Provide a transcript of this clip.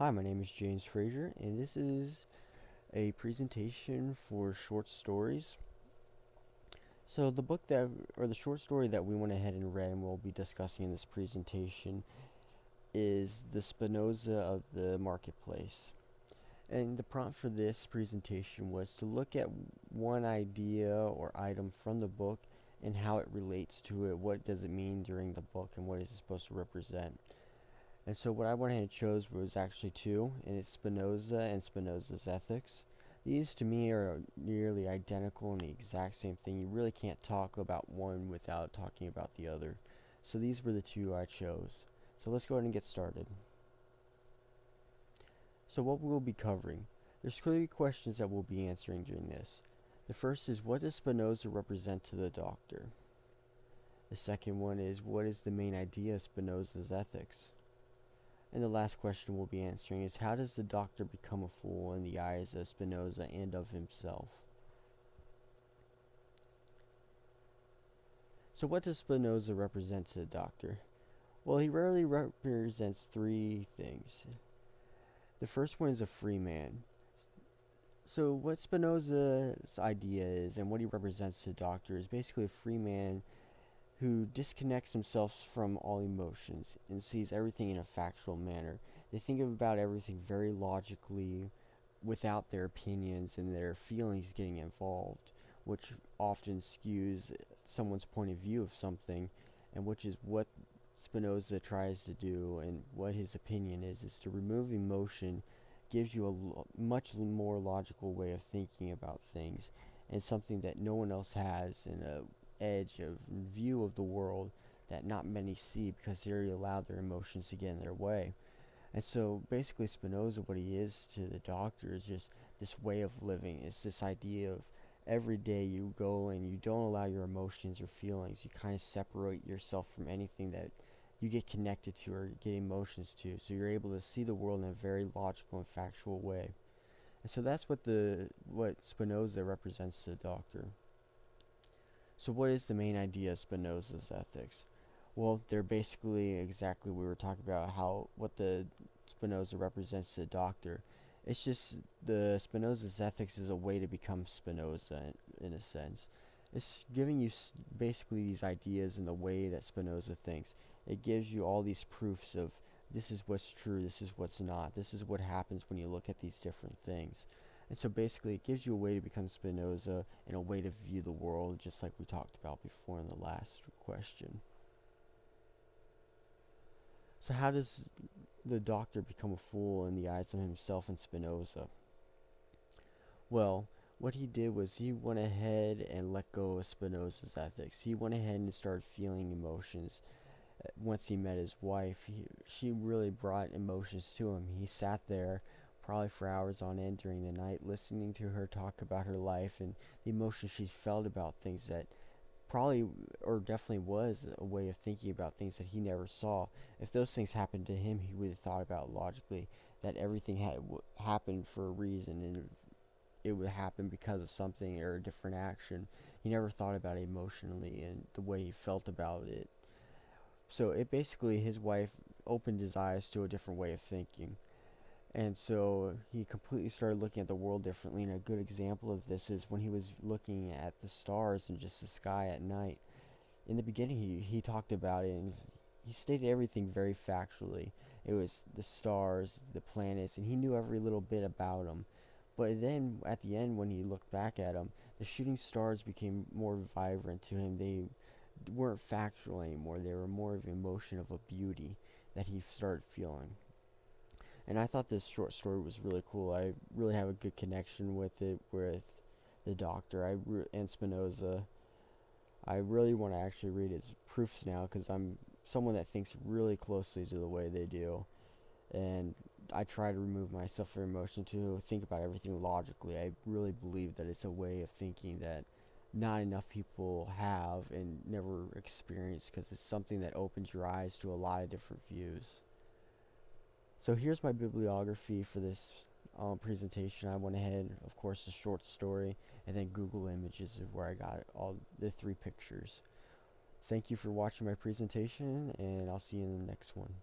Hi, my name is James Frazier, and this is a presentation for short stories. So the book that, or the short story that we went ahead and read and we'll be discussing in this presentation is the Spinoza of the Marketplace. And the prompt for this presentation was to look at one idea or item from the book and how it relates to it, what does it mean during the book, and what is it supposed to represent. And so what I went ahead and chose was actually two, and it's Spinoza and Spinoza's ethics. These to me are nearly identical and the exact same thing. You really can't talk about one without talking about the other. So these were the two I chose. So let's go ahead and get started. So what we'll be covering. There's 3 questions that we'll be answering during this. The first is, what does Spinoza represent to the doctor? The second one is, what is the main idea of Spinoza's ethics? And the last question we'll be answering is, how does the doctor become a fool in the eyes of Spinoza and of himself? So what does Spinoza represent to the doctor? Well, he rarely represents 3 things. The first one is a free man. So what Spinoza's idea is and what he represents to the doctor is basically a free man who disconnects themselves from all emotions and sees everything in a factual manner. They think about everything very logically without their opinions and their feelings getting involved, which often skews someone's point of view of something, and which is what Spinoza tries to do, and what his opinion is to remove emotion gives you a much more logical way of thinking about things, and something that no one else has, in a edge of view of the world that not many see because they already allow their emotions to get in their way. And so basically Spinoza, what he is to the doctor, is just this way of living. It's this idea of every day you go and you don't allow your emotions or feelings. You kind of separate yourself from anything that you get connected to or get emotions to, so you're able to see the world in a very logical and factual way. And so that's what Spinoza represents to the doctor. So what is the main idea of Spinoza's ethics? Well, they're basically exactly what we were talking about, what the Spinoza represents to the doctor. It's just the Spinoza's ethics is a way to become Spinoza in a sense. It's giving you basically these ideas in the way that Spinoza thinks. It gives you all these proofs of this is what's true, this is what's not, this is what happens when you look at these different things. And so basically it gives you a way to become Spinoza and a way to view the world, just like we talked about before in the last question. So how does the doctor become a fool in the eyes of himself and Spinoza? Well, what he did was he went ahead and let go of Spinoza's ethics. He went ahead and started feeling emotions. Once he met his wife, she really brought emotions to him. He sat there probably for hours on end during the night, listening to her talk about her life and the emotions she felt about things that probably or definitely was a way of thinking about things that he never saw. If those things happened to him, he would have thought about logically that everything had happened for a reason, and it would happen because of something or a different action. He never thought about it emotionally and the way he felt about it. So it basically, his wife opened his eyes to a different way of thinking. And so he completely started looking at the world differently. And a good example of this is when he was looking at the stars and just the sky at night. In the beginning, he talked about it, and he stated everything very factually. It was the stars, the planets, and he knew every little bit about them. But then at the end, when he looked back at them, the shooting stars became more vibrant to him. They weren't factual anymore. They were more of an emotion of a beauty that he started feeling. And I thought this short story was really cool. I really have a good connection with it, with the doctor and Spinoza. I really want to actually read his proofs now, because I'm someone that thinks really closely to the way they do. And I try to remove myself from emotion to think about everything logically. I really believe that it's a way of thinking that not enough people have and never experience, because it's something that opens your eyes to a lot of different views. So here's my bibliography for this presentation. I went ahead, of course, the short story, and then Google Images is where I got all the 3 pictures. Thank you for watching my presentation, and I'll see you in the next one.